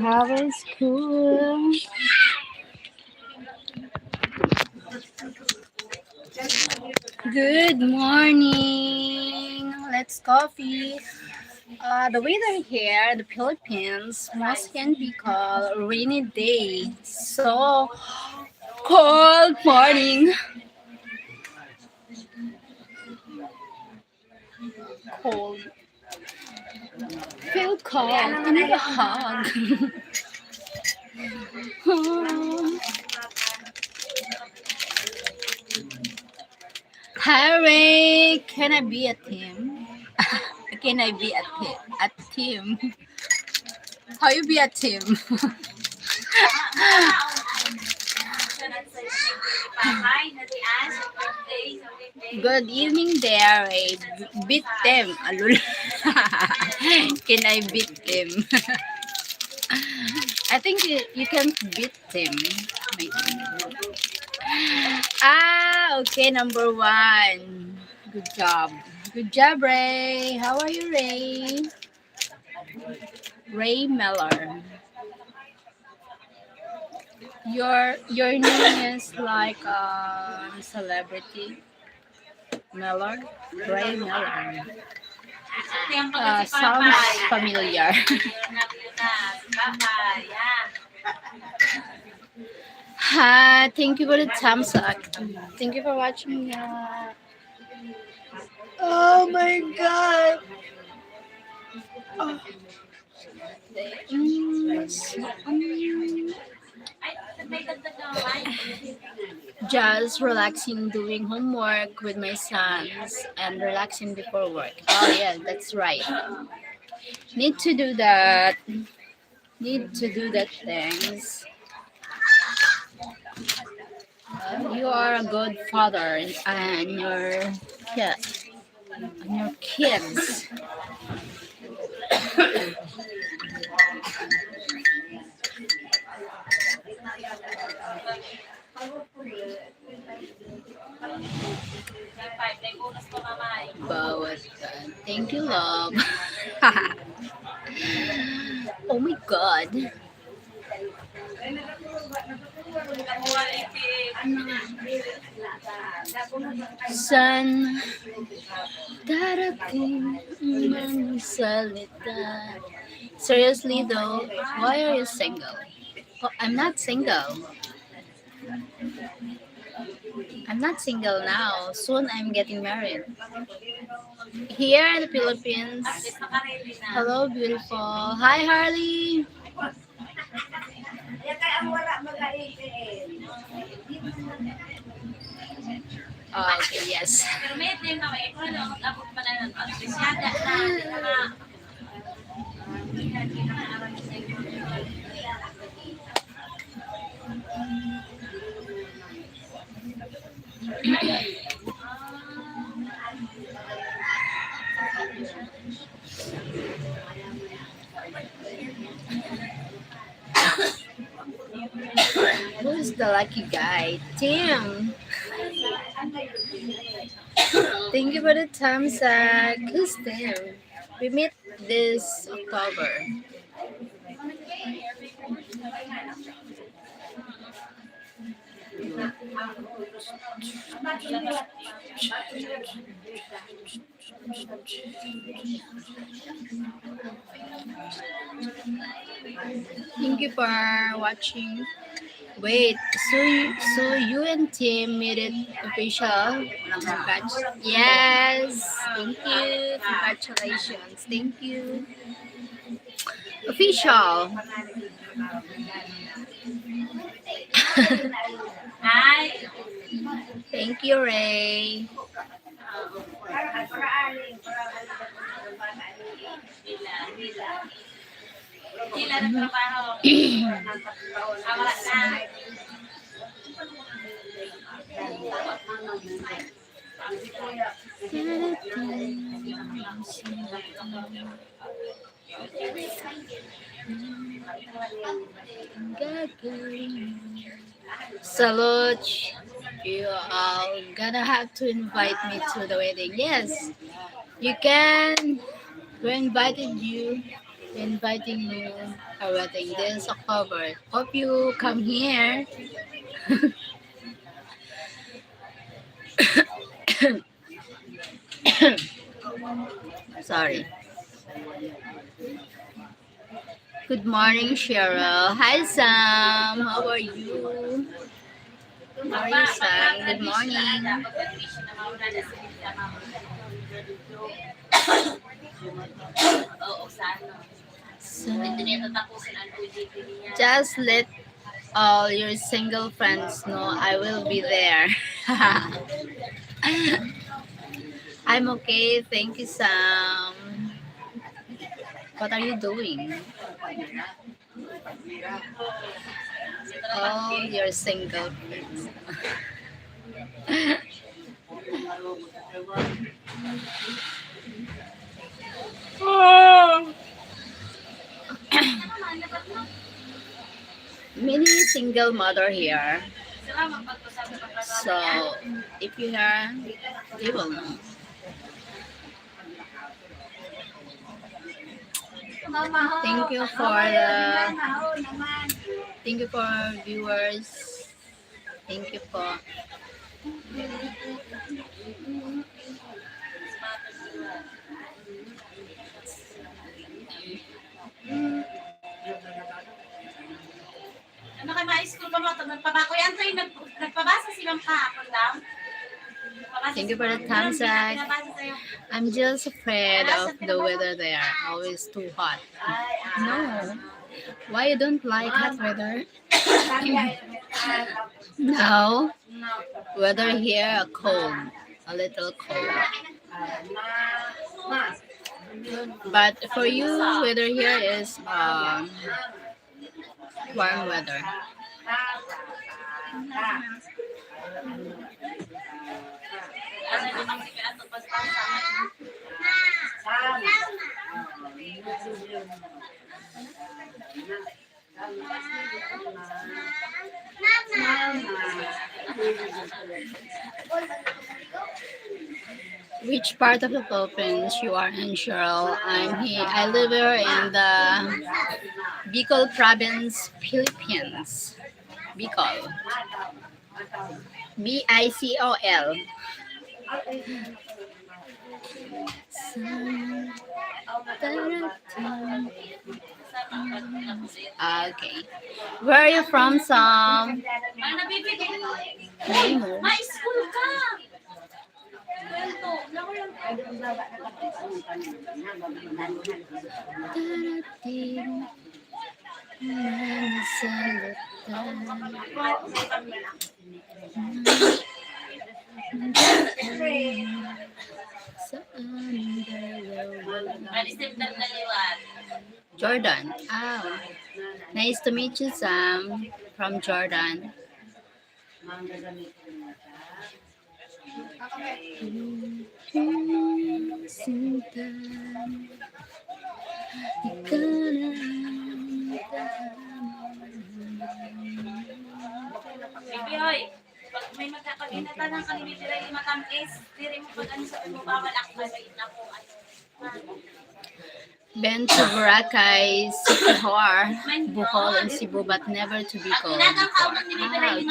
How was school? Good morning. Let's coffee. The weather here in the Philippines must can be called rainy day. So cold morning. Cold. Feel cold. I need a hug. Harry, can I be a team? Can I be a team? A team? How you be a team? Good evening there. Beat them. Alul. Can I beat them? I think you can beat them. Okay, number one. Good job. Good job, Ray. How are you, Ray? Ray Miller. Your name is like a celebrity. Miller. Ray Miller. Sounds familiar. Thank you for the thumbs up. Thank you for watching. Oh my god. Oh. Just relaxing, doing homework with my sons, and relaxing before work. Oh yeah, that's right. Need to do that. Need to do that things. You are a good father, and yeah, and your kids. Bawat thank you, love. Oh my god. San darating mang salita. Seriously though, why are you single? Oh, I'm not single. I'm not single now. Soon I'm getting married. Here in the Philippines. Hello, beautiful. Hi, Harley. Okay, yes. Who's the lucky guy? Tim. Thank you for the thumbs up. Who's Tim? We meet this October. Thank you for watching. Wait, so you and Tim made it official? Yes, thank you. Congratulations. Thank you. Official. Thank you, Ray. Salute. You are gonna have to invite me to the wedding. Yes, you can. We invited you. inviting you a wedding this October. Hope you come here. Sorry. Good morning, Cheryl. Hi, Sam. How are you? How are you, Sam? Good morning. So, just let all your single friends know I will be there. I'm okay. Thank you, Sam. What are you doing? All your single friends. Many single mother here. So if you hear, you will know. Thank you for viewers. Thank you for Ano kay mga school pa mo? Nagpabako yan sa'yo. Nagpabasa silang kahapon lang. Thank you for the thumbs up. I'm just afraid of the weather there. Always too hot. No. Why you don't like hot weather? No. Weather here cold. A little cold. But for you, weather here is warm weather. Which part of the Philippines you are in, Cheryl? I'm here. I live here in the Bicol province, Philippines. Bicol. Bicol. Okay. Where are you from, Sam? May school ka! Jordan. Oh, nice to meet you, Sam. From Jordan. Baby, hoy! Pag may magkakaginatan ng kalimitiray yung matamis, diri mo pag ano sa bawal ako babayin na po. Been to Boracay, Sikihor, Bohol, and Cebu, but never to Bicol before. Okay.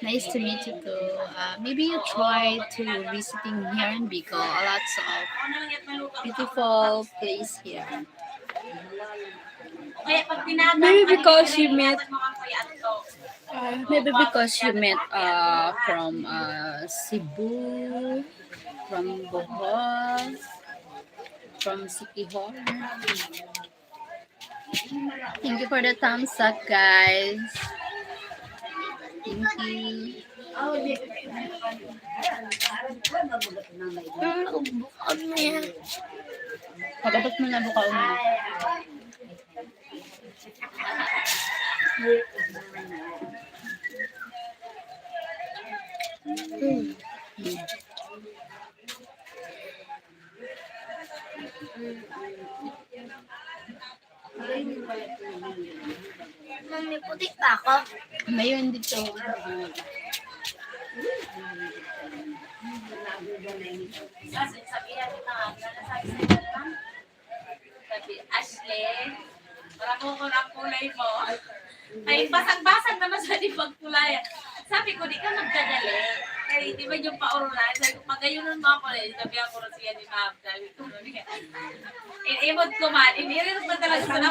Nice to meet you too. Maybe you try to visiting here in Bicol. Lots of beautiful place here. Maybe because you met from Cebu, from Bohol, from Sikihor. Thank you for the thumbs up, guys. Thank you. Pagabot mo na bukaw mo. Mami, puti pa ako. Mayroon dito. Kasi sabihan kita, sabi sa sabi, Ashley, maramo ko ng kulay mo. Ay, basag-basag naman sa di pagkulay. Sabi ko, di ka magkadali. Kaya di ba yung paurulan? Sabi ko, pagayunan mo ako eh. Sabi ako rin siya ni Ma'am. Sabi ko, inimod ko man. Inirin ko talaga sa na.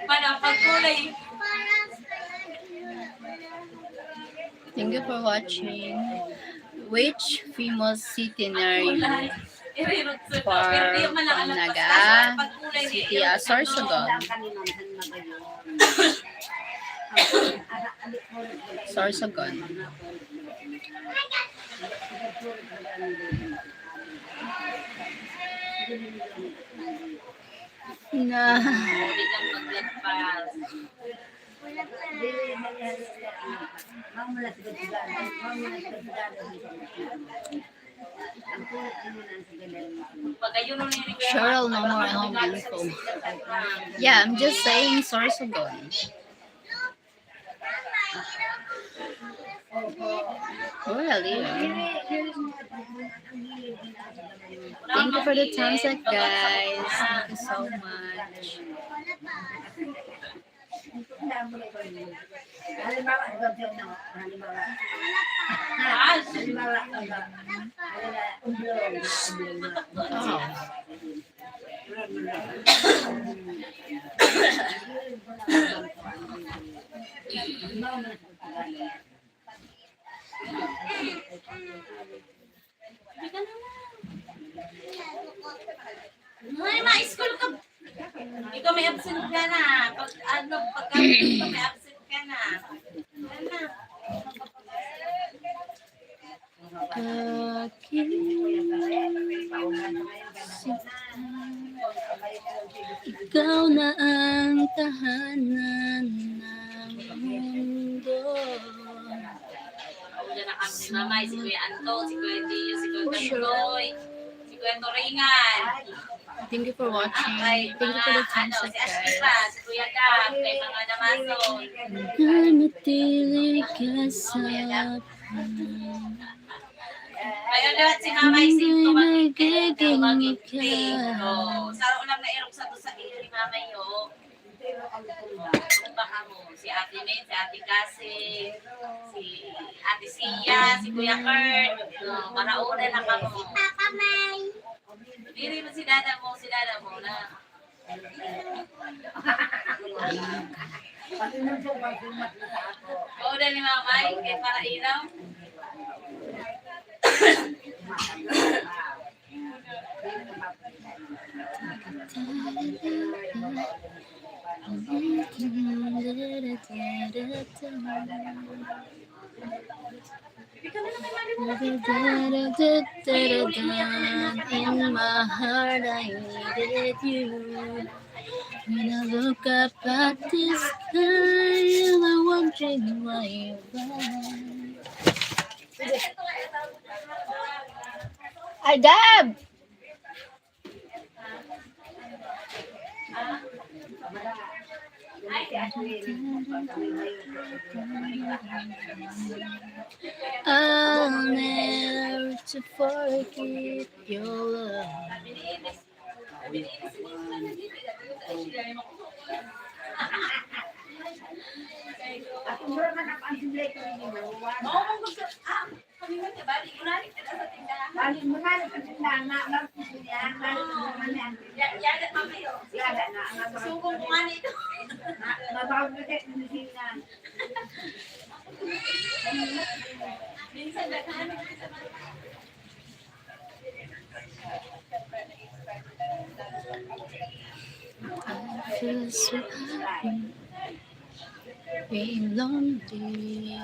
Paano, pagkulay. Thank you for watching. Which famous city near you? Irirot sa For pero di man lang alam Naga, pagkulay ni City Sorsogon. Sorsogon. Na Hindi kang maglagpas. Pagayunan ni Cheryl, no more home info. Yeah, I'm just saying Sorsogon. Really? Thank you for the thumbs up, guys. Thank you so much. Oh. Ay, ma-school ka. Ikaw may absent ka na. Pag ano, pagka may absent ka na. Ano? Ikaw na ang tahanan ng mundo. Paulan na kami ni Mamay, si Kuya Anto, si Kuya Dio, si Kuya Tantoy, si Kuya Toringan. Thank you for watching. Kay Thank you for the thumbs ano, up, si guys. Aspita, si Kuya Gab, kay mga Namason. Nanatili ka sa Ngayon lahat si Mamay, si nagiging tumagiging. ikaw. Saro lang na irong sa to sa iyo ni Mamay yo. Baka mo, si Ate May, si Ate Cassie, si Ate Sia, si Kuya Kurt. Marauna na ka mo. Papa May. Diri mo si Dada mo na. Oo na ni Mamay, kay para ilaw. In my heart, I needed you. When I look up at the sky, I'm wondering why you run. Adab! I'll never to forget your love. Sugong ko nga nito. Minsan naghahanap sa I feel so happy, being lonely.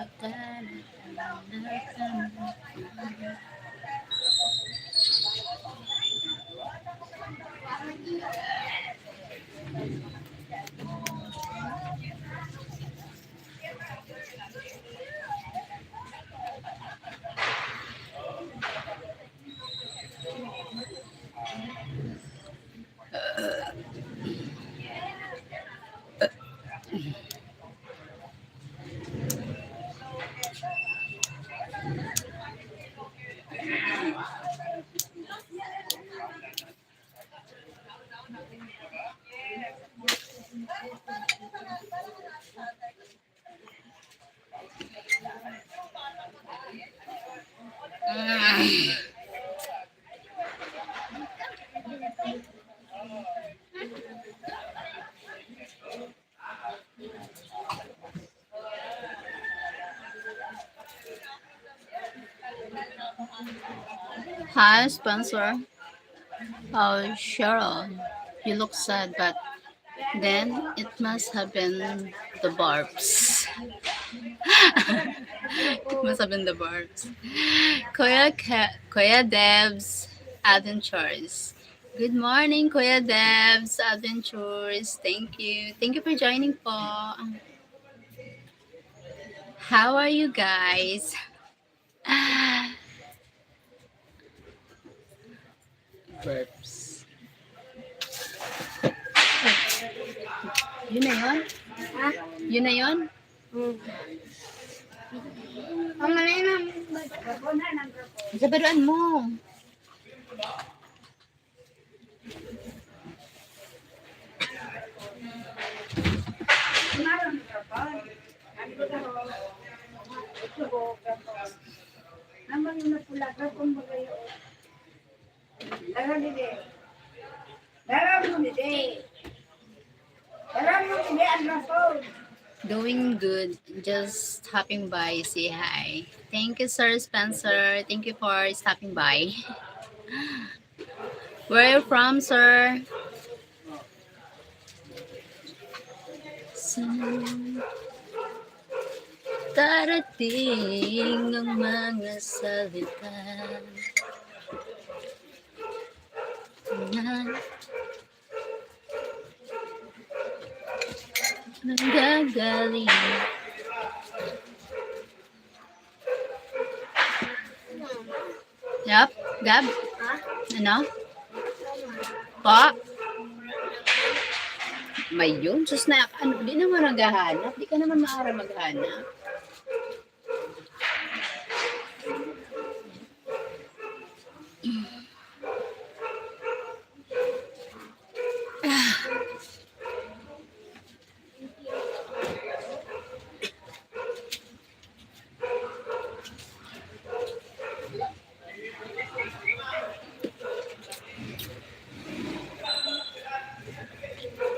Hi, Spencer. Oh, Cheryl, you look sad, but then it must have been the barbs. It must have been the barbs. Kuya Debs Adventures. Good morning, Kuya Debs Adventures. Thank you. Thank you for joining po. How are you guys? Burps. Yun na yun? Ha? Yun na yun? Mama na yun. Sabaruan mo. Naman yung napulaga kung magayo. Dara dide. Dara mo dide. Dara mo dide ang phone. Doing good. Just stopping by. Say hi. Thank you, Sir Spencer. Thank you for stopping by. Where are you from, sir? Darating ang mga salita na nanggagaling. Yup, Gab? Ano? Pa? May yun? Sus na, ano, di naman naghahanap. Di ka naman maaara maghanap.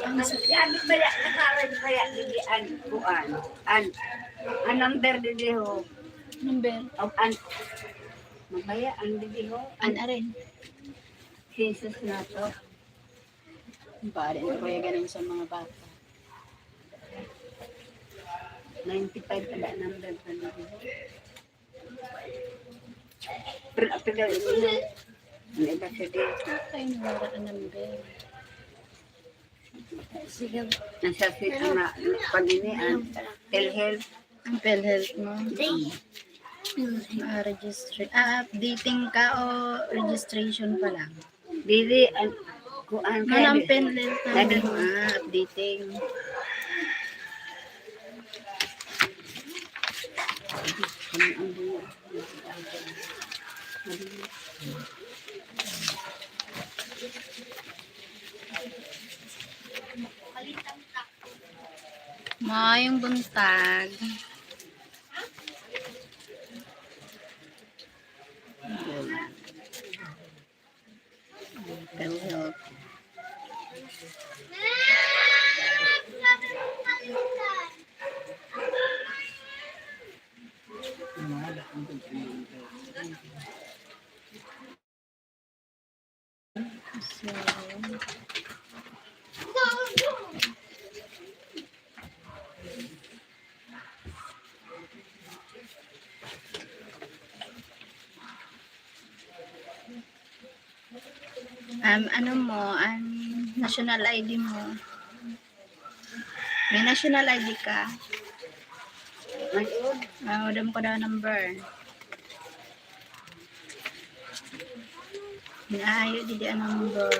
Ang sakyan ba ya nakaran kaya dide an kuan. An number dide ho. Number? Of an mabaya ang dide ho. An arin. Jesus na to. Pare, ano kaya ganun sa mga bata? 95 pala number pa dide ho. Pero apel daw ino. Ano ba siya di? Kayo nawara ang number. Sige. Nasa si na pag ini an telehealth. Ang PhilHealth mo? Updating ka o registration pa lang? Dili an kuan Ano ang kaya. PhilHealth Lagi. mo? Updating. Maayong buntag. PhilHealth. So, ano mo, national ID mo. May national ID ka. Mayod. Udam ko daw number. Naayo di ang number.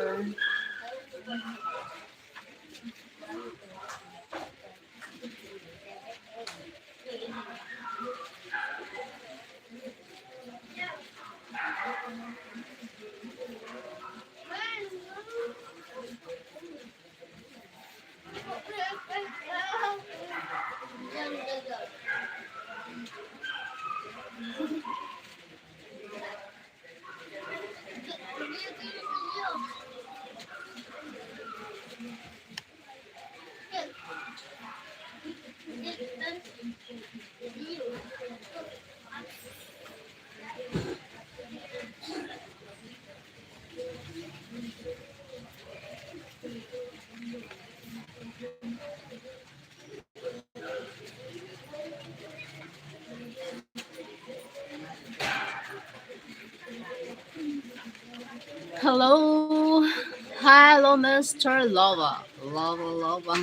Hello. Hello, Mr. Lava. Lava.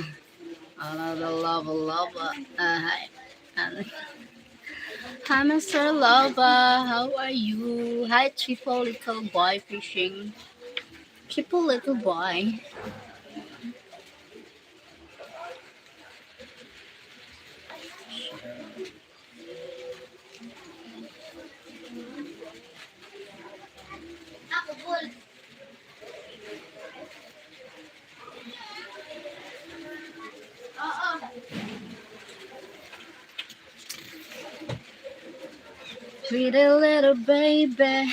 Another lava. Hi. And- Hi, Mr. Lava. How are you? Hi, triple little boy fishing. Triple little boy. Pretty little baby.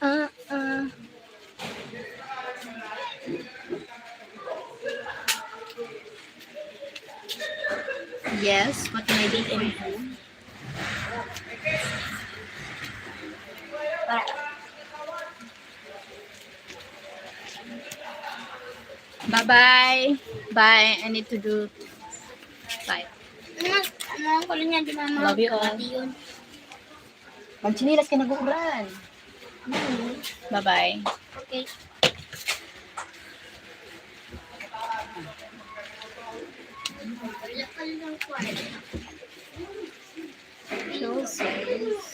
Uh. Yes, what can I do for you? Bye-bye. Bye. I need to do. Bye. Ano ko lang yan, di mama. Love you all. Pati yun. Magchinilas ka nag-uuran. Bye-bye. Okay. Wala ka lang kwan. Chill, sis.